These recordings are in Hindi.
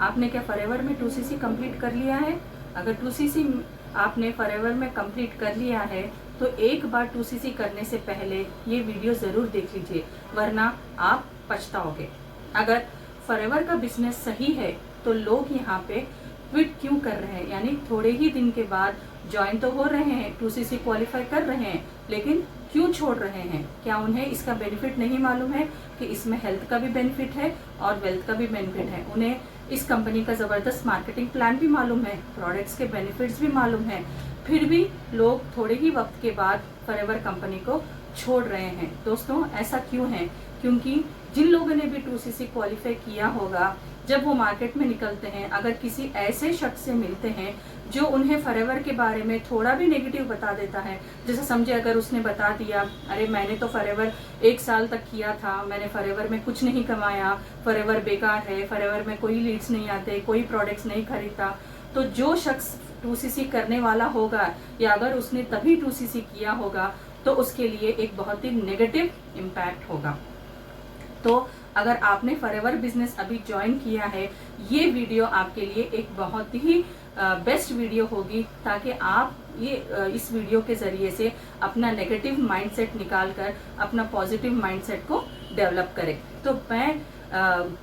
आपने क्या फॉरएवर में 2cc कंप्लीट कर लिया है? अगर 2cc आपने फॉरएवर में कंप्लीट कर लिया है तो एक बार 2cc करने से पहले ये वीडियो ज़रूर देख लीजिए, वरना आप पछताओगे। अगर फॉरएवर का बिजनेस सही है तो लोग यहाँ पे क्विट क्यों कर रहे हैं, यानी थोड़े ही दिन के बाद ज्वाइन तो हो रहे हैं, 2cc क्वालिफाई कर रहे हैं, लेकिन क्यों छोड़ रहे हैं? क्या उन्हें इसका बेनिफिट नहीं मालूम है कि इसमें हेल्थ का भी बेनिफिट है और वेल्थ का भी बेनिफिट है? उन्हें इस कंपनी का ज़बरदस्त मार्केटिंग प्लान भी मालूम है, प्रोडक्ट्स के बेनिफिट्स भी मालूम है, फिर भी लोग थोड़े ही वक्त के बाद फॉरएवर कंपनी को छोड़ रहे हैं। दोस्तों, ऐसा क्यों है? क्योंकि जिन लोगों ने भी 2cc क्वालिफाई किया होगा, जब वो मार्केट में निकलते हैं, अगर किसी ऐसे शख्स से मिलते हैं जो उन्हें फॉरएवर के बारे में थोड़ा भी नेगेटिव बता देता है, जैसे समझे अगर उसने बता दिया, अरे मैंने तो फॉरएवर 1 साल तक किया था, मैंने फॉरएवर में कुछ नहीं कमाया, फॉरएवर बेकार है, फॉरएवर में कोई लीड्स नहीं आते, कोई प्रोडक्ट्स नहीं खरीदता, तो जो शख्स 2cc करने वाला होगा या अगर उसने तभी 2cc किया होगा तो उसके लिए एक बहुत ही नेगेटिव इम्पैक्ट होगा। तो अगर आपने फॉरएवर बिजनेस अभी ज्वाइन किया है, ये वीडियो आपके लिए एक बहुत ही बेस्ट वीडियो होगी, ताकि आप इस वीडियो के जरिए से अपना नेगेटिव माइंडसेट निकालकर अपना पॉजिटिव माइंडसेट को डेवलप करें। तो मैं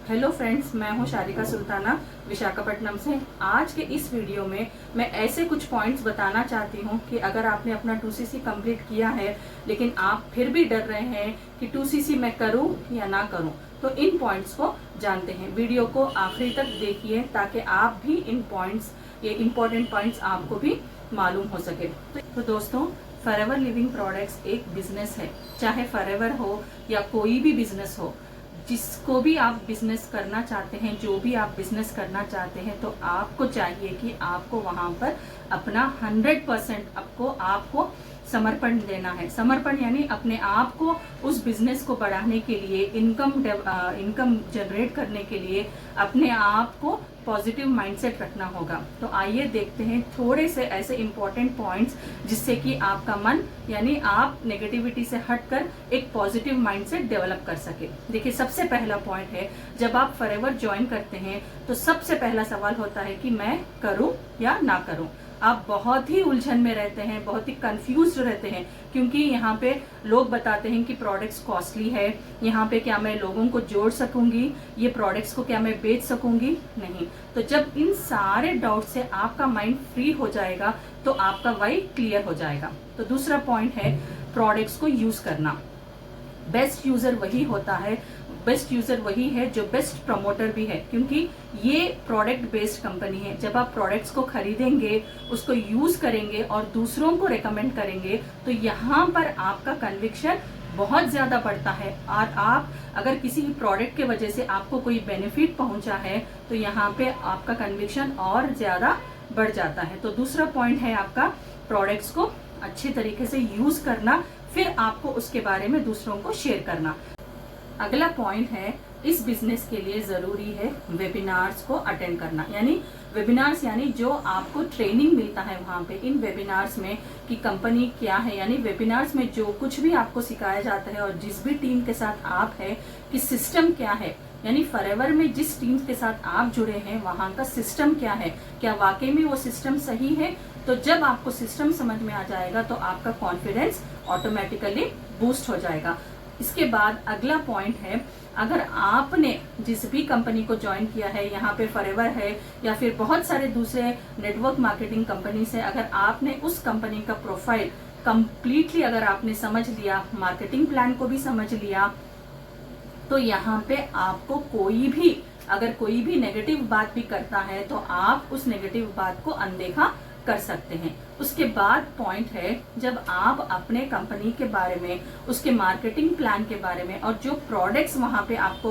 हेलो फ्रेंड्स, मैं हूं शारिका सुल्ताना विशाखापट्टनम से। आज के इस वीडियो में मैं ऐसे कुछ पॉइंट्स बताना चाहती हूं कि अगर आपने अपना 2cc कंप्लीट किया है लेकिन आप फिर भी डर रहे हैं कि 2cc मैं करूं या ना करूं, तो इन पॉइंट्स को जानते हैं। वीडियो को आखिरी तक देखिए ताकि आप भी इन पॉइंट्स, ये इम्पोर्टेंट पॉइंट्स आपको भी मालूम हो सके। तो दोस्तों, फॉरएवर लिविंग प्रोडक्ट्स एक बिजनेस है, चाहे फॉरएवर हो या कोई भी बिजनेस हो। जिसको भी आप बिजनेस करना चाहते हैं, जो भी आप बिजनेस करना चाहते हैं, तो आपको चाहिए कि आपको वहां पर अपना 100% आपको समर्पण देना है। समर्पण यानी अपने आप को उस बिजनेस को बढ़ाने के लिए, इनकम जनरेट करने के लिए अपने आप को पॉजिटिव माइंडसेट रखना होगा। तो आइए देखते हैं थोड़े से ऐसे इंपॉर्टेंट पॉइंट्स जिससे कि आपका मन, यानी आप नेगेटिविटी से हटकर एक पॉजिटिव माइंडसेट डेवलप कर सके। देखिए, सबसे पहला पॉइंट है, जब आप फॉरएवर ज्वाइन करते हैं तो सबसे पहला सवाल होता है कि मैं करूं या ना करूं। आप बहुत ही उलझन में रहते हैं, बहुत ही कंफ्यूज्ड रहते हैं, क्योंकि यहाँ पे लोग बताते हैं कि प्रोडक्ट्स कॉस्टली है, यहाँ पे क्या मैं लोगों को जोड़ सकूंगी, ये प्रोडक्ट्स को क्या मैं बेच सकूंगी? नहीं। तो जब इन सारे डाउट से आपका माइंड फ्री हो जाएगा तो आपका वाई क्लियर हो जाएगा। तो दूसरा पॉइंट है प्रोडक्ट्स को यूज करना। बेस्ट यूजर वही होता है, बेस्ट यूजर वही है जो बेस्ट प्रमोटर भी है, क्योंकि ये प्रोडक्ट बेस्ड कंपनी है। जब आप प्रोडक्ट्स को खरीदेंगे, उसको यूज करेंगे और दूसरों को रेकमेंड करेंगे, तो यहाँ पर आपका कन्विक्शन बहुत ज्यादा बढ़ता है। और आप अगर किसी भी प्रोडक्ट के वजह से आपको कोई बेनिफिट पहुंचा है तो यहाँ पे आपका कन्विक्शन और ज्यादा बढ़ जाता है। तो दूसरा पॉइंट है आपका प्रोडक्ट्स को अच्छे तरीके से यूज करना, फिर आपको उसके बारे में दूसरों को शेयर करना। अगला पॉइंट है, इस बिजनेस के लिए जरूरी है वेबिनार्स को अटेंड करना। यानी वेबिनार्स यानी जो आपको ट्रेनिंग मिलता है वहां पे, इन वेबिनार्स में कि कंपनी क्या है, यानी वेबिनार्स में जो कुछ भी आपको सिखाया जाता है और जिस भी टीम के साथ आप है कि सिस्टम क्या है, यानी फॉरएवर में जिस टीम के साथ आप जुड़े हैं वहां का सिस्टम क्या है, क्या वाकई में वो सिस्टम सही है? तो जब आपको सिस्टम समझ में आ जाएगा तो आपका कॉन्फिडेंस ऑटोमेटिकली बूस्ट हो जाएगा। इसके बाद अगला पॉइंट है, अगर आपने जिस भी कंपनी को ज्वाइन किया है, यहाँ पे फॉरएवर है या फिर बहुत सारे दूसरे नेटवर्क मार्केटिंग कंपनी से, अगर आपने उस कंपनी का प्रोफाइल कंप्लीटली अगर आपने समझ लिया, मार्केटिंग प्लान को भी समझ लिया, तो यहाँ पे आपको अगर कोई भी नेगेटिव बात भी करता है तो आप उस नेगेटिव बात को अनदेखा कर सकते हैं। उसके बाद पॉइंट है, जब आप अपने कंपनी के बारे में, उसके मार्केटिंग प्लान के बारे में और जो प्रोडक्ट्स वहां पे आप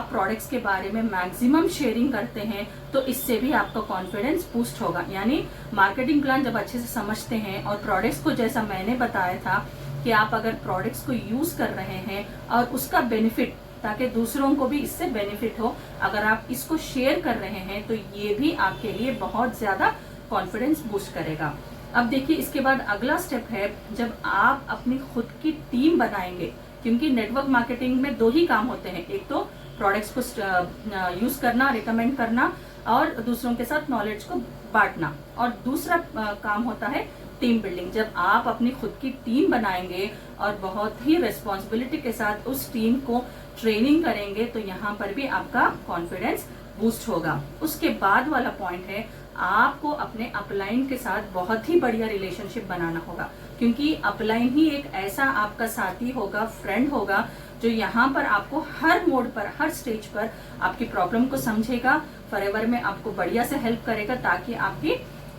प्रोडक्ट्स के बारे में मैक्सिमम शेयरिंग करते हैं, तो इससे भी आपका कॉन्फिडेंस बूस्ट होगा। यानी मार्केटिंग प्लान जब अच्छे से समझते हैं और प्रोडक्ट्स को, जैसा मैंने बताया था कि आप अगर प्रोडक्ट्स को यूज कर रहे हैं और उसका बेनिफिट, ताकि दूसरों को भी इससे बेनिफिट हो, अगर आप इसको शेयर कर रहे हैं तो ये भी आपके लिए बहुत ज्यादा कॉन्फिडेंस बूस्ट करेगा। अब देखिए, इसके बाद अगला स्टेप है, जब आप अपनी खुद की टीम बनाएंगे, क्योंकि नेटवर्क मार्केटिंग में 2 ही काम होते हैं, एक तो प्रोडक्ट्स को यूज करना, रिकमेंड करना और दूसरों के साथ नॉलेज को बांटना। और दूसरा काम होता है टीम बिल्डिंग। जब आप अपनी खुद की टीम बनाएंगे और बहुत ही रिस्पॉन्सिबिलिटी के साथ उस टीम को ट्रेनिंग करेंगे तो यहाँ पर भी आपका कॉन्फिडेंस बूस्ट होगा। उसके बाद वाला पॉइंट है आपको अपने अपलाइन के साथ बहुत ही बढ़िया रिलेशनशिप बनाना होगा, क्योंकि अपलाइन ही एक ऐसा आपका साथी होगा, फ्रेंड होगा, जो यहाँ पर आपको हर मोड पर, हर स्टेज पर आपकी प्रॉब्लम को समझेगा, फॉरएवर में आपको बढ़िया से हेल्प करेगा ताकि आपकी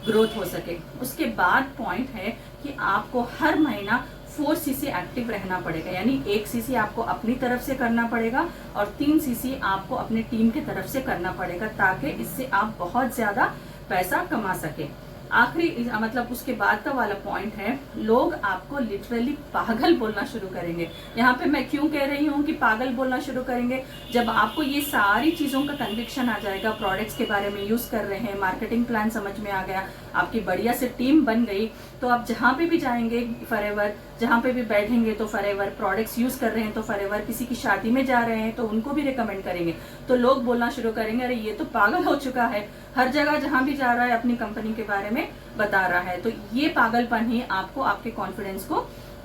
ग्रोथ हो सके। उसके बाद पॉइंट है कि आपको हर महीना 4 सीसी एक्टिव रहना पड़ेगा, यानी 1 सीसी आपको अपनी तरफ से करना पड़ेगा और 3 सीसी आपको अपने टीम की तरफ से करना पड़ेगा, ताकि इससे आप बहुत ज्यादा पैसा कमा सके। आखिरी मतलब उसके बाद का वाला पॉइंट है, लोग आपको लिटरली पागल बोलना शुरू करेंगे। यहाँ पे मैं क्यों कह रही हूँ कि पागल बोलना शुरू करेंगे? जब आपको ये सारी चीजों का कन्विक्शन आ जाएगा, प्रोडक्ट्स के बारे में यूज कर रहे हैं, मार्केटिंग प्लान समझ में आ गया, आपकी बढ़िया से टीम बन गई, तो आप जहाँ पे भी जाएंगे फॉरएवर, जहाँ पे भी बैठेंगे तो फॉरएवर, प्रोडक्ट्स यूज कर रहे हैं तो फॉरएवर, किसी की शादी में जा रहे हैं तो उनको भी रिकमेंड करेंगे, तो लोग बोलना शुरू करेंगे अरे ये तो पागल हो चुका है, हर जगह जहाँ भी जा रहा है अपनी कंपनी के बारे में बता रहा है। तो ये पागलपन ही आपको, आपके कॉन्फिडेंस को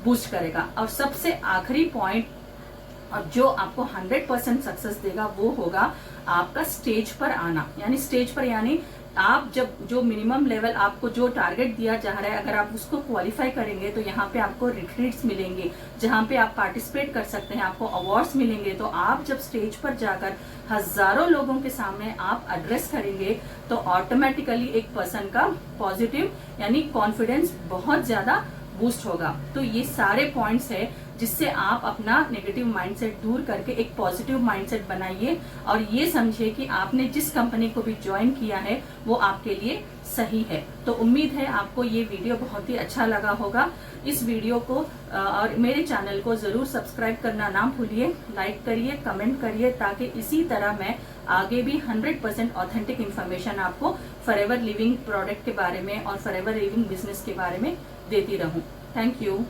बूस्ट करेगा। और सबसे आखिरी पॉइंट और जो आपको 100% सक्सेस देगा वो होगा आपका स्टेज पर आना। यानी स्टेज पर, यानी आप जब जो मिनिमम लेवल आपको जो टारगेट दिया जा रहा है, अगर आप उसको क्वालिफाई करेंगे तो यहाँ पे आपको रिट्रीट्स मिलेंगे जहाँ पे आप पार्टिसिपेट कर सकते हैं, आपको अवार्ड्स मिलेंगे। तो आप जब स्टेज पर जाकर हजारों लोगों के सामने आप एड्रेस करेंगे तो ऑटोमेटिकली एक पर्सन का पॉजिटिव यानी कॉन्फिडेंस बहुत ज्यादा बूस्ट होगा। तो ये सारे पॉइंट्स है जिससे आप अपना नेगेटिव माइंडसेट दूर करके एक पॉजिटिव माइंडसेट बनाइए और ये समझिए कि आपने जिस कंपनी को भी ज्वाइन किया है वो आपके लिए सही है। तो उम्मीद है आपको ये वीडियो बहुत ही अच्छा लगा होगा। इस वीडियो को और मेरे चैनल को जरूर सब्सक्राइब करना ना भूलिए, लाइक करिए, कमेंट करिए, ताकि इसी तरह मैं आगे भी 100% ऑथेंटिक इन्फॉर्मेशन आपको फॉरएवर लिविंग प्रोडक्ट के बारे में और फॉरएवर लिविंग बिजनेस के बारे में देती रहूं। Thank you.